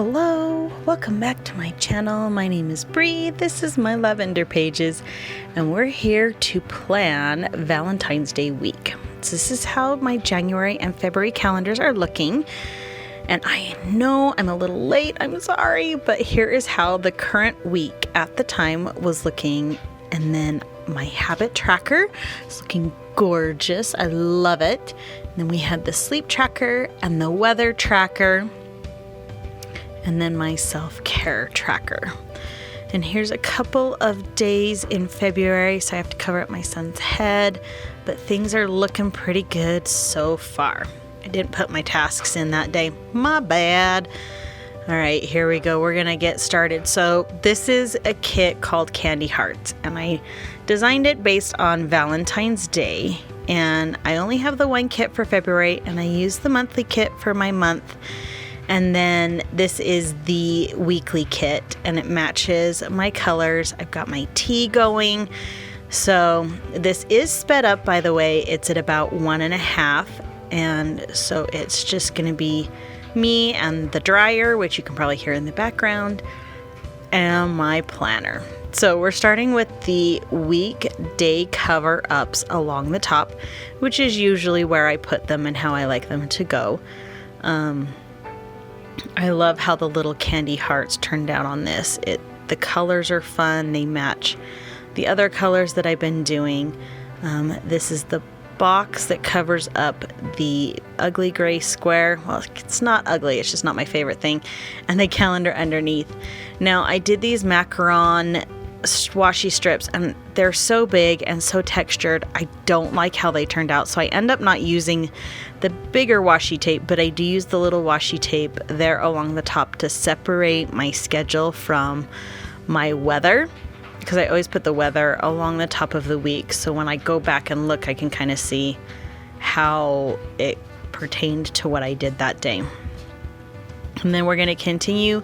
Hello, welcome back to my channel. My name is Bree. This is my lavender pages, and we're here to plan Valentine's Day week. So this is how my January and February calendars are looking. And I know I'm a little late, I'm sorry, but here is how the current week at the time was looking. And then my habit tracker is looking gorgeous. I love it. And then we had the sleep tracker and the weather tracker. And then my self-care tracker. And here's a couple of days in February, so I have to cover up my son's head, but things are looking pretty good so far. I didn't put my tasks in that day. My bad. All right, here we go. We're gonna get started. So this is a kit called Candy Hearts, and I designed it based on Valentine's Day. And I only have the one kit for February, and I used the monthly kit for my month. And then this is the weekly kit, and it matches my colors. I've got my tea going. So this is sped up, by the way. It's at about 1.5. And so it's just gonna be me and the dryer, which you can probably hear in the background, and my planner. So we're starting with the weekday cover-ups along the top, which is usually where I put them and how I like them to go. I love how the little candy hearts turned out on this. The colors are fun. They match the other colors that I've been doing. This is the box that covers up the ugly gray square. Well, it's not ugly. It's just not my favorite thing. And the calendar underneath. Now, I did these macaron washi strips, and they're so big and so textured. I don't like how they turned out, so I end up not using the bigger washi tape, but I do use the little washi tape there along the top to separate my schedule from my weather, because I always put the weather along the top of the week, so when I go back and look, I can kind of see how it pertained to what I did that day. And then we're going to continue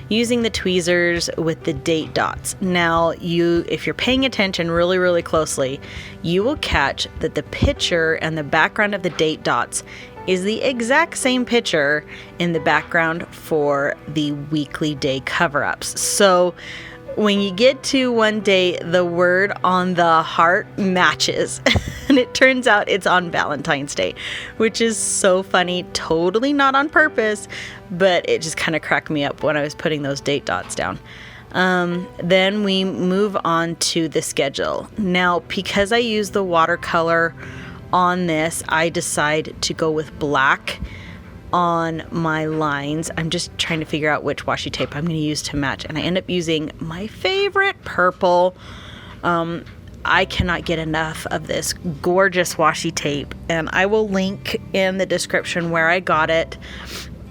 using the tweezers with the date dots. Now, if you're paying attention really, really closely, you will catch that the picture and the background of the date dots is the exact same picture in the background for the weekly day cover-ups. So when you get to one day, the word on the heart matches. And it turns out it's on Valentine's Day, which is so funny. Totally not on purpose, but it just kind of cracked me up when I was putting those date dots down. Then we move on to the schedule. Now, because I use the watercolor on this, I decide to go with black on my lines. I'm just trying to figure out which washi tape I'm going to use to match, and I end up using my favorite purple. I cannot get enough of this gorgeous washi tape, and I will link in the description where I got it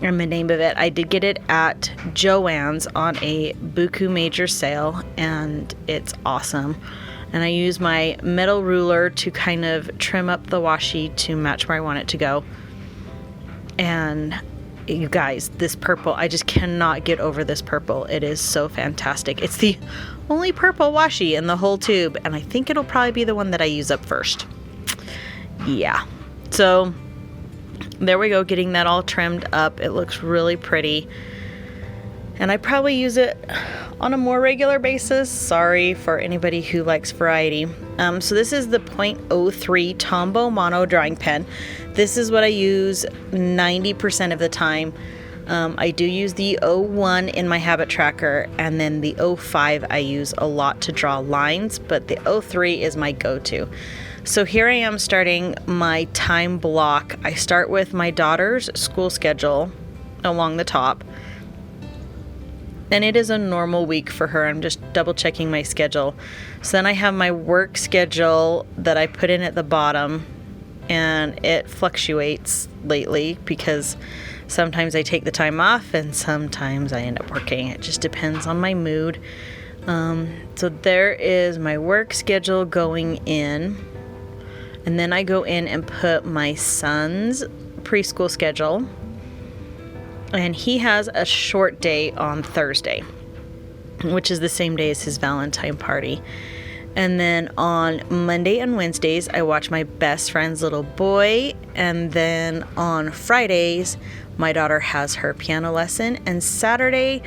and the name of it. I did get it at Joann's on a Buku Major sale, and it's awesome. And I use my metal ruler to kind of trim up the washi to match where I want it to go. And you guys, this purple, I just cannot get over this purple. It is so fantastic. It's the only purple washi in the whole tube, and I think it'll probably be the one that I use up first. Yeah, so there we go, getting that all trimmed up. It looks really pretty, and I probably use it on a more regular basis. Sorry for anybody who likes variety. So this is the .03 Tombow mono drawing pen. This is what I use 90% of the time. I do use the 01 in my habit tracker, and then the 05 I use a lot to draw lines, but the 03 is my go-to. So here I am starting my time block. I start with my daughter's school schedule along the top. And it is a normal week for her. I'm just double checking my schedule. So then I have my work schedule that I put in at the bottom, and it fluctuates lately because sometimes I take the time off and sometimes I end up working. It just depends on my mood. So there is my work schedule going in. And then I go in and put my son's preschool schedule. And he has a short day on Thursday, which is the same day as his Valentine party. And then on Monday and Wednesdays, I watch my best friend's little boy. And then on Fridays, my daughter has her piano lesson, and Saturday,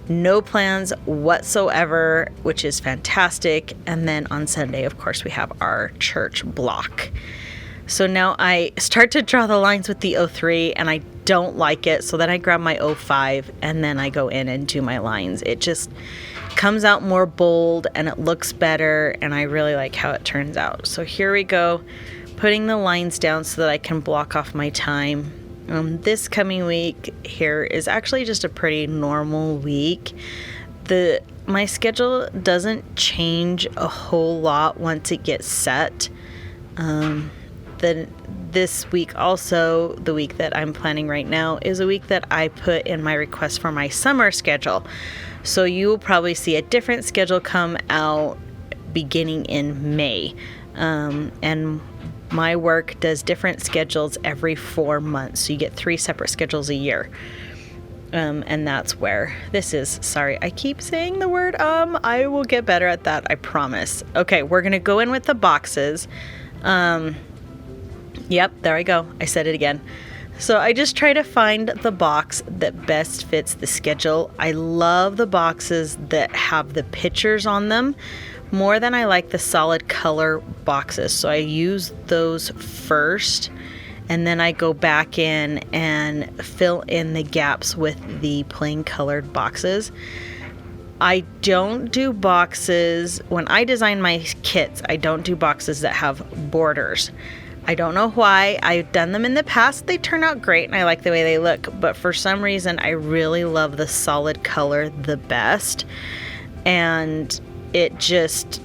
no plans whatsoever, which is fantastic. And then on Sunday, of course, we have our church block. So now I start to draw the lines with the 03 and I don't like it. So then I grab my 05 and then I go in and do my lines. It just comes out more bold and it looks better, and I really like how it turns out. So here we go, putting the lines down so that I can block off my time. This coming week here is actually just a pretty normal week. My schedule doesn't change a whole lot once it gets set. Then this week also, the week that I'm planning right now, is a week that I put in my request for my summer schedule. So you will probably see a different schedule come out beginning in May. And my work does different schedules every 4 months. So you get 3 separate schedules a year. And that's where this is. Sorry, I keep saying the word I will get better at that, I promise. Okay, we're going to go in with the boxes. Yep, there I go. I said it again. So I just try to find the box that best fits the schedule. I love the boxes that have the pictures on them more than I like the solid color boxes. So I use those first, and then I go back in and fill in the gaps with the plain colored boxes. I don't do boxes, when I design my kits, I don't do boxes that have borders. I don't know why. I've done them in the past. They turn out great and I like the way they look, but for some reason I really love the solid color the best, and it just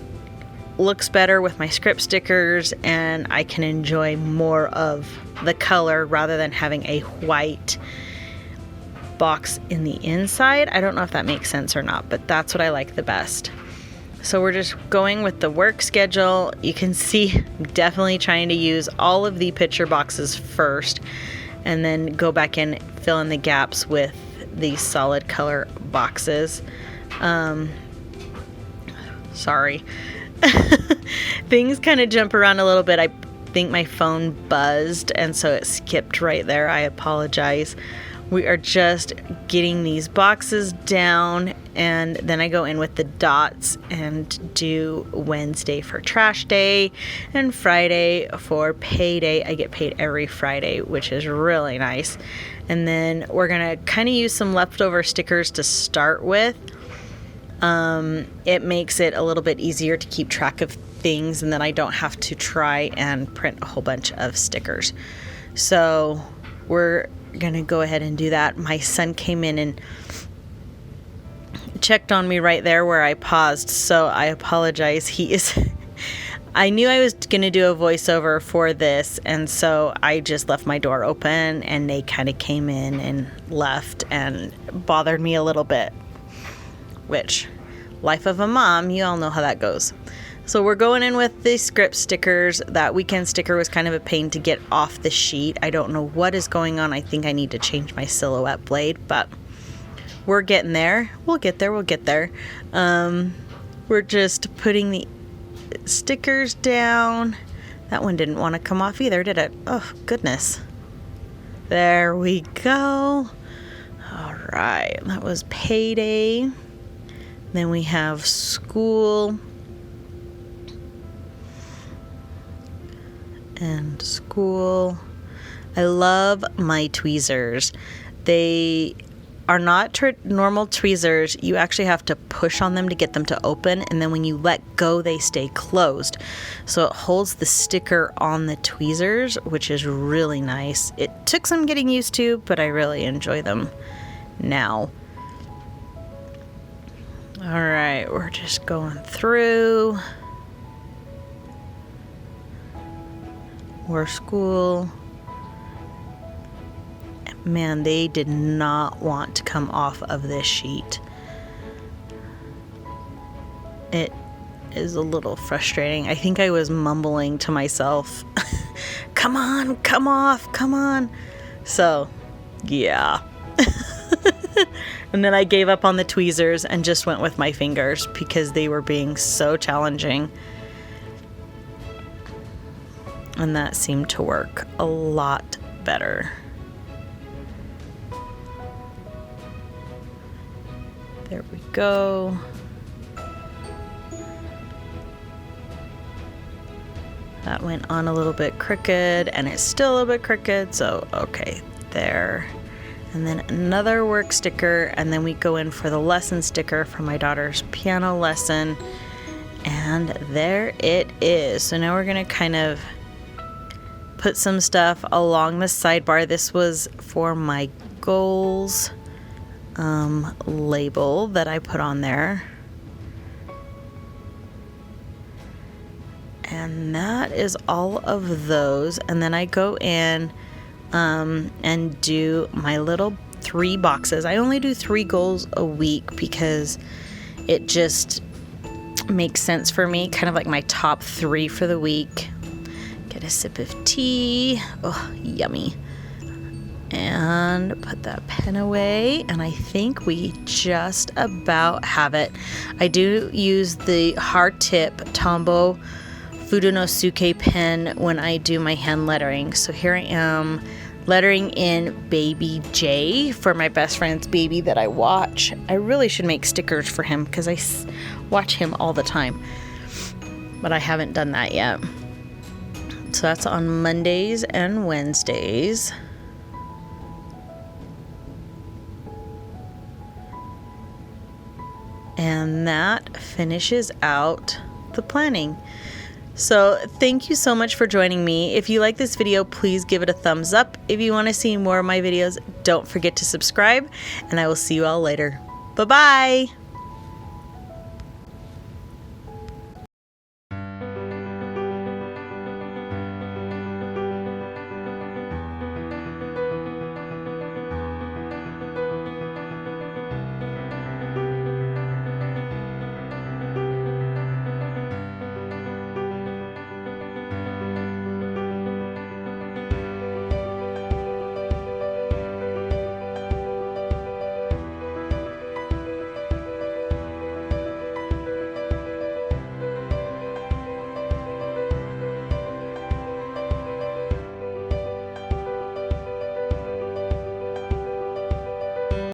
looks better with my script stickers, and I can enjoy more of the color rather than having a white box in the inside. I don't know if that makes sense or not, but that's what I like the best. So we're just going with the work schedule. You can see I'm definitely trying to use all of the picture boxes first, and then go back in, fill in the gaps with the solid color boxes. Sorry. Things kind of jump around a little bit. I think my phone buzzed and so it skipped right there. I apologize. We are just getting these boxes down, and then I go in with the dots and do Wednesday for trash day and Friday for payday. I get paid every Friday, which is really nice. And then we're going to kind of use some leftover stickers to start with. It makes it a little bit easier to keep track of things, and then I don't have to try and print a whole bunch of stickers. So we're gonna go ahead and do that. My son came in and checked on me right there where I paused, so I apologize. I knew I was gonna do a voiceover for this, and so I just left my door open and they kind of came in and left and bothered me a little bit, which, life of a mom, you all know how that goes. So we're going in with the script stickers. That weekend sticker was kind of a pain to get off the sheet. I don't know what is going on. I think I need to change my silhouette blade, but we're getting there. We'll get there. We're just putting the stickers down. That one didn't want to come off either, did it? Oh, goodness. There we go. All right, that was payday. Then we have school. And school. I love my tweezers. They are not normal tweezers. You actually have to push on them to get them to open, and then when you let go, they stay closed. So it holds the sticker on the tweezers, which is really nice. It took some getting used to, but I really enjoy them now. All right, we're just going through. Or school. Man, they did not want to come off of this sheet. It is a little frustrating. I think I was mumbling to myself, come on, come off, come on. So, yeah. And then I gave up on the tweezers and just went with my fingers because they were being so challenging. And that seemed to work a lot better. go. That went on a little bit crooked, and it's still a little bit crooked, so okay, there. And then another work sticker, and then we go in for the lesson sticker for my daughter's piano lesson. And there it is. So now we're gonna kind of put some stuff along the sidebar. This was for my goals label that I put on there. And that is all of those. And then I go in and do my little 3 boxes. I only do 3 goals a week because it just makes sense for me, kind of like my top 3 for the week. Get a sip of tea. Oh, yummy. And put that pen away, and I think we just about have it. I do use the hard tip Tombow Fudonosuke pen when I do my hand lettering. So here I am lettering in Baby J for my best friend's baby that I watch. I really should make stickers for him because I watch him all the time, but I haven't done that yet. So that's on Mondays and Wednesdays. And that finishes out the planning. So thank you so much for joining me. If you like this video, please give it a thumbs up. If you want to see more of my videos, don't forget to subscribe, and I will see you all later. Bye-bye.